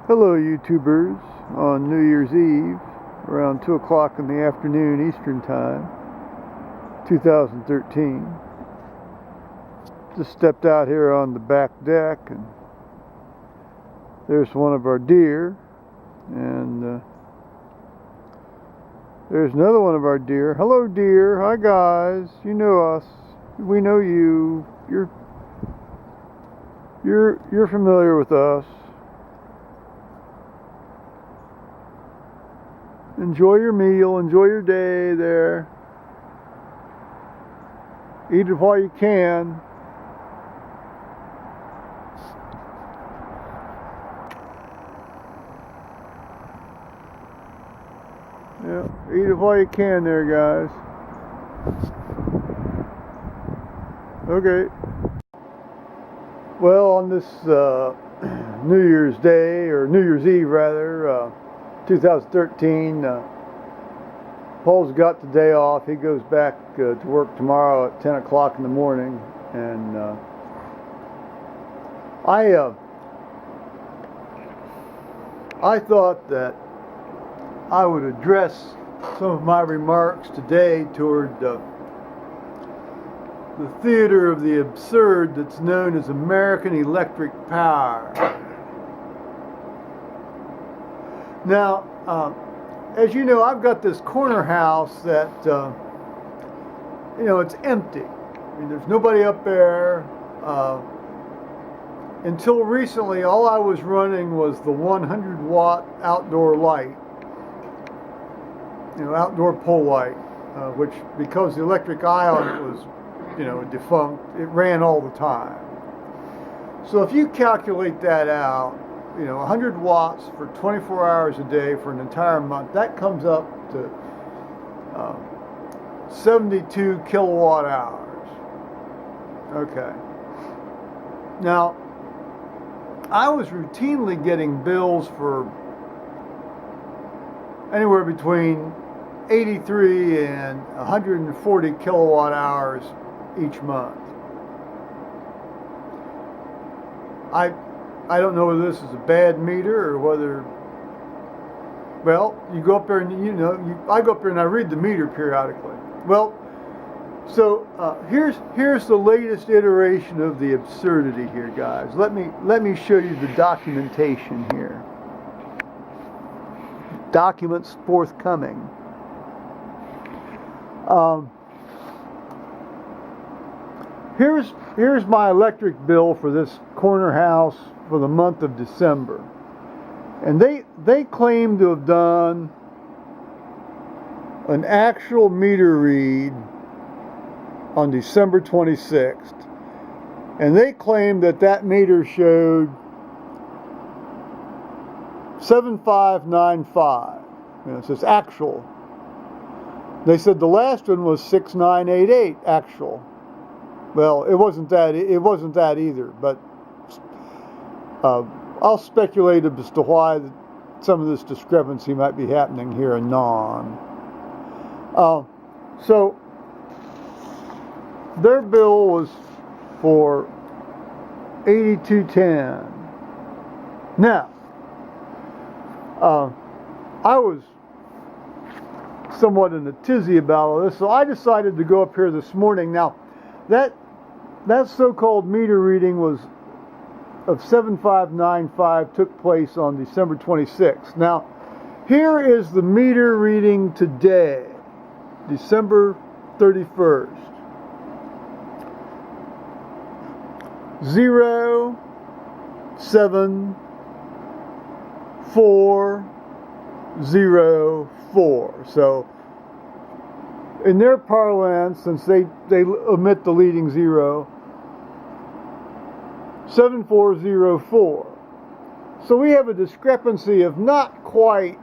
Hello YouTubers, on New Year's Eve around 2 o'clock in the afternoon Eastern Time 2013. Just stepped out here on the back deck and there's one of our deer, and there's another one of our deer. Hello deer, hi guys, you know us, we know you, you're familiar with us. Enjoy your meal, enjoy your day there. Eat it while you can. Yeah, eat it while you can there, guys. Okay. Well, on this New Year's Day, or New Year's Eve rather, 2013, Paul's got the day off. He goes back to work tomorrow at 10 o'clock in the morning, and I thought that I would address some of my remarks today toward the theater of the absurd that's known as American electric power. Now, as you know, I've got this corner house that, it's empty. I mean, there's nobody up there. Until recently, all I was running was the 100-watt outdoor light, outdoor pole light, which, because the electric eye on it was, defunct, it ran all the time. So if you calculate that out, 100 watts for 24 hours a day for an entire month, that comes up to 72 kilowatt hours. Okay. Now, I was routinely getting bills for anywhere between 83 and 140 kilowatt hours each month. I don't know whether this is a bad meter or whether, well, you go up there and, I go up there and I read the meter periodically. Well, so here's the latest iteration of the absurdity here, guys. Let me show you the documentation here. Documents forthcoming. Here's my electric bill for this corner house for the month of December, and they claim to have done an actual meter read on December 26th, and they claim that meter showed 7595. It says actual. They said the last one was 6988 actual. Well, it wasn't that either, but I'll speculate as to why some of this discrepancy might be happening here anon. So their bill was for $82.10. Now, I was somewhat in a tizzy about all this, so I decided to go up here this morning. Now, that so-called meter reading was of 7595 took place on December 26th. Now, here is the meter reading today, December 31st. 07404. So, in their parlance, since they omit the leading zero, 7404. So we have a discrepancy of not quite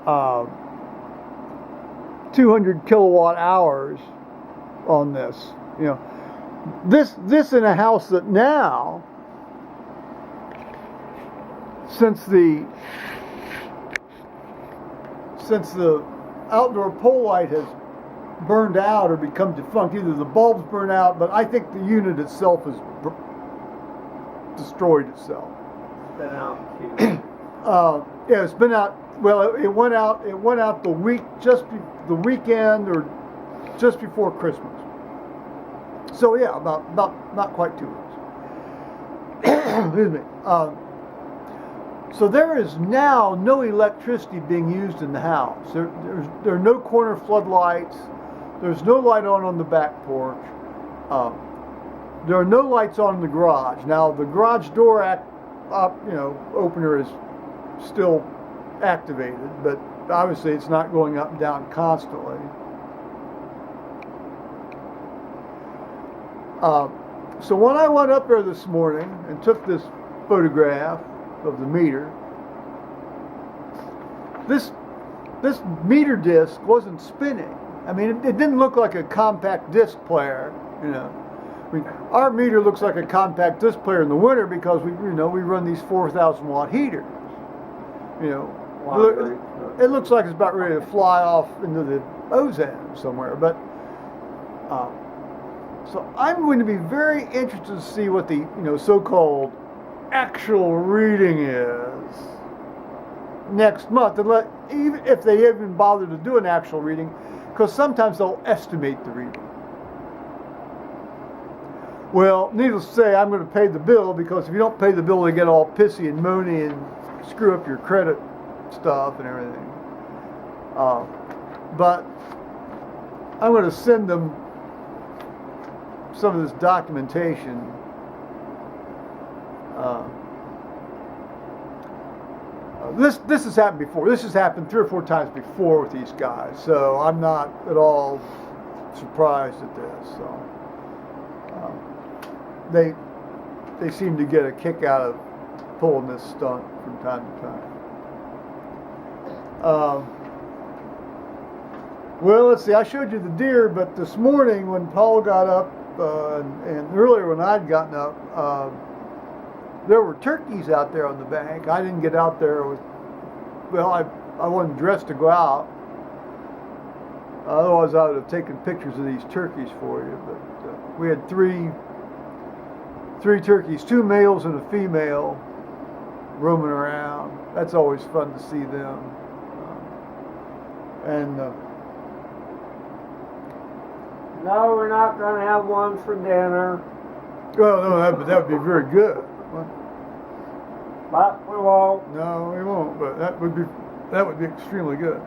200 kilowatt hours on this. This in a house that now, since the outdoor pole light has burned out or become defunct, either the bulbs burn out, but I think the unit itself has destroyed itself. Been out. Yeah, it's been out. Well, it went out. It went out the the weekend or just before Christmas. So yeah, about not quite 2 weeks. Excuse me. So there is now no electricity being used in the house. There are no corner floodlights. There's no light on the back porch. There are no lights on in the garage. Now the garage door opener is still activated, but obviously it's not going up and down constantly. So when I went up there this morning and took this photograph of the meter, this meter disc wasn't spinning. I mean, it didn't look like a compact disc player, you know. I mean, our meter looks like a compact disc player in the winter because we run these 4,000 watt heaters. You know, wow. It looks like it's about ready to fly off into the ozone somewhere. But so I'm going to be very interested to see what the so-called actual reading is next month, and even if they even bother to do an actual reading, because sometimes they'll estimate the reading. Well, needless to say, I'm going to pay the bill, because if you don't pay the bill, they get all pissy and moany and screw up your credit stuff and everything. But I'm going to send them some of this documentation. This has happened before. This has happened 3 or 4 times before with these guys, so I'm not at all surprised at this. So they seem to get a kick out of pulling this stunt from time to time. Well, let's see. I showed you the deer, but this morning when Paul got up, and earlier when I'd gotten up, there were turkeys out there on the bank. I didn't get out there I wasn't dressed to go out. Otherwise, I would have taken pictures of these turkeys for you. But we had three turkeys, 2 males and a female, roaming around. That's always fun to see them. No, we're not going to have one for dinner. Well, no, that would be very good. But we won't. No, we won't. But that would be extremely good.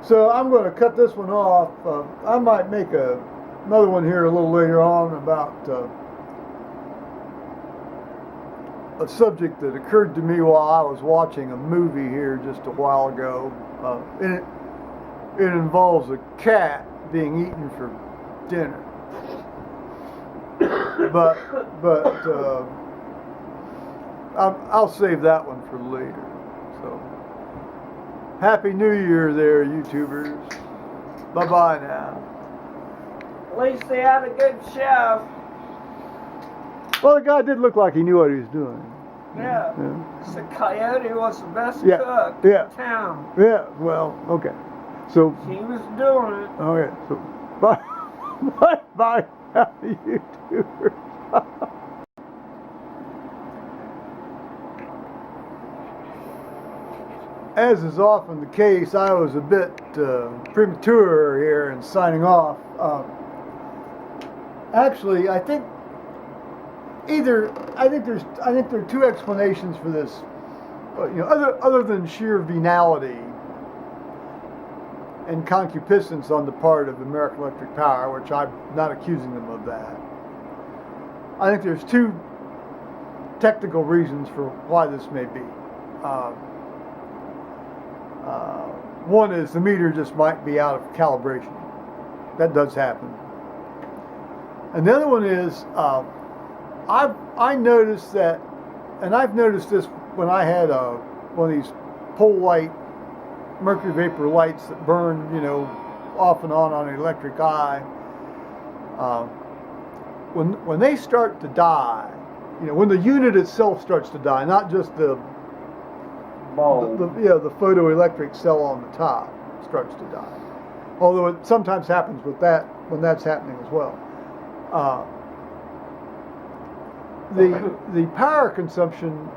So I'm going to cut this one off. I might make another one here a little later on about a subject that occurred to me while I was watching a movie here just a while ago. It involves a cat being eaten for dinner. But I'll save that one for later. So, Happy New Year there, YouTubers. Bye-bye now. At least they had a good chef. Well, the guy did look like he knew what he was doing. Yeah. The coyote was the best cook in town. Yeah, well, okay. So he was doing it. Okay, so bye, YouTubers. As is often the case, I was a bit premature here in signing off. Actually, I think there are 2 explanations for this. Other than sheer venality and concupiscence on the part of American Electric Power, which I'm not accusing them of that. I think there's 2 technical reasons for why this may be. One is the meter just might be out of calibration. That does happen. And the other one is I noticed that, and I've noticed this when I had one of these pole light mercury vapor lights that burn, off and on an electric eye. When they start to die, when the unit itself starts to die, not just the photoelectric cell on the top starts to die. Although it sometimes happens with that when that's happening as well. the power consumption,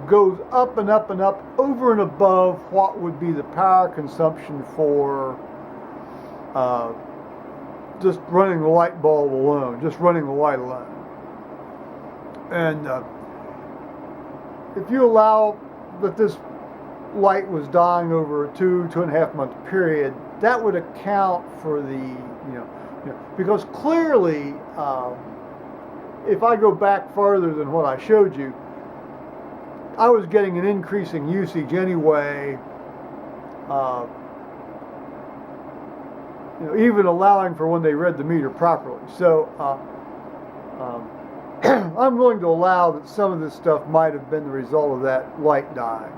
goes up and up and up over and above what would be the power consumption for just running the light bulb alone, just running the light alone. And if you allow that this light was dying over a 2.5 month period, that would account for the, because clearly, if I go back farther than what I showed you, I was getting an increasing usage anyway, even allowing for when they read the meter properly. So I'm willing to allow that some of this stuff might have been the result of that light dying.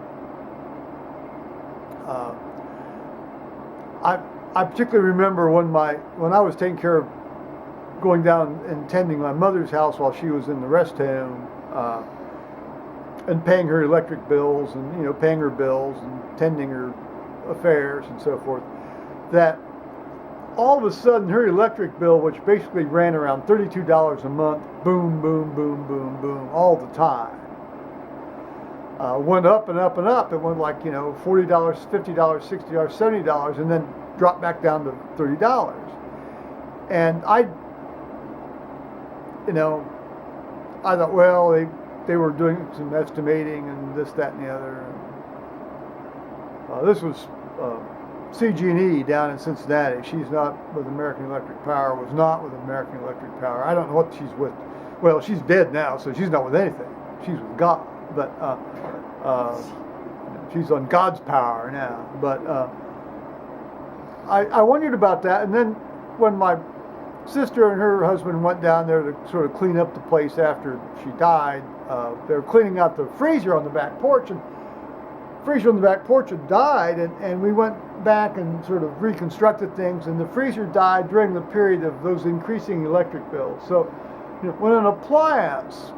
I particularly remember when I was taking care of going down and tending my mother's house while she was in the rest home, and paying her electric bills and paying her bills and tending her affairs and so forth, that all of a sudden her electric bill, which basically ran around $32 a month, boom, boom, boom, boom, boom, all the time, went up and up and up. It went like $40, $50, $60, $70, and then dropped back down to $30. And I thought, well, they were doing some estimating and this, that, and the other. This was CG&E down in Cincinnati. She's not with American Electric Power, was not with American Electric Power. I don't know what she's with. Well, she's dead now, so she's not with anything. She's with God. But she's on God's power now. But I wondered about that. And then when my sister and her husband went down there to sort of clean up the place after she died, they were cleaning out the freezer on the back porch, and the freezer on the back porch had died, and we went back and sort of reconstructed things, and the freezer died during the period of those increasing electric bills. So when an appliance,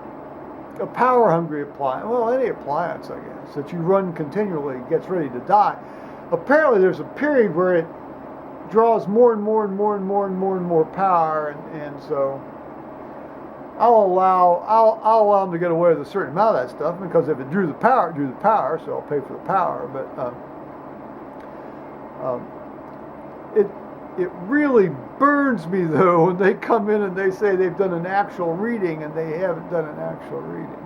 a power-hungry appliance, well, any appliance, I guess, that you run continually gets ready to die, apparently there's a period where it draws more and more and more and more and more and more power, and so I'll allow them to get away with a certain amount of that stuff, because if it drew the power, it drew the power, so I'll pay for the power. But it really burns me, though, when they come in and they say they've done an actual reading and they haven't done an actual reading.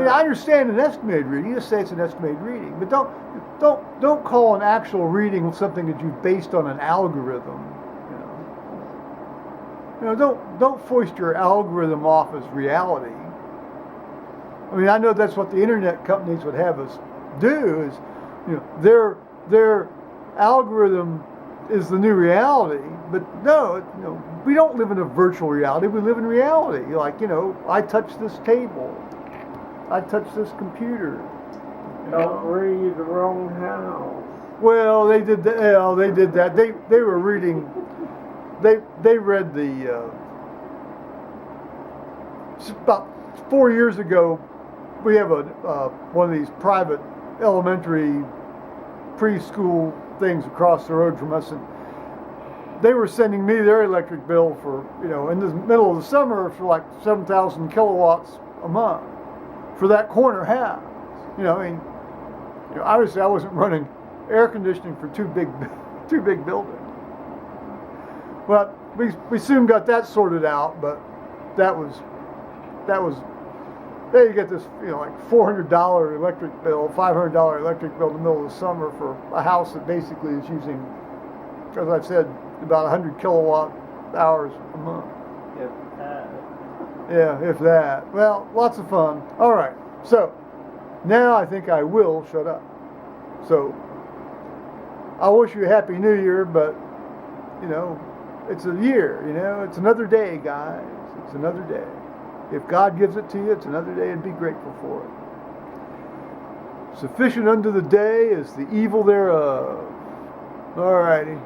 I understand an estimated reading. You just say it's an estimated reading, but don't call an actual reading something that you've based on an algorithm. Don't foist your algorithm off as reality. I mean, I know that's what the internet companies would have us do. Is their algorithm is the new reality, but no, we don't live in a virtual reality. We live in reality. Like, I touch this table, I touch this computer. Don't read the wrong house. Well, they did that. They did that. They were reading. They read the. About 4 years ago, we have one of these private elementary preschool things across the road from us, and they were sending me their electric bill for, in the middle of the summer for like 7,000 kilowatts a month for that corner house. Obviously I wasn't running air conditioning for two big buildings. Well, we soon got that sorted out, but that was there you get this, like $400 electric bill, $500 electric bill in the middle of the summer for a house that basically is using, as I've said, about 100 kilowatt hours a month. If that. Yeah, if that. Well, lots of fun. All right, so now I think I will shut up. So I wish you a happy New Year, but it's a year. It's another day, guys. It's another day. If God gives it to you, it's another day, and be grateful for it. Sufficient unto the day is the evil thereof. All righty.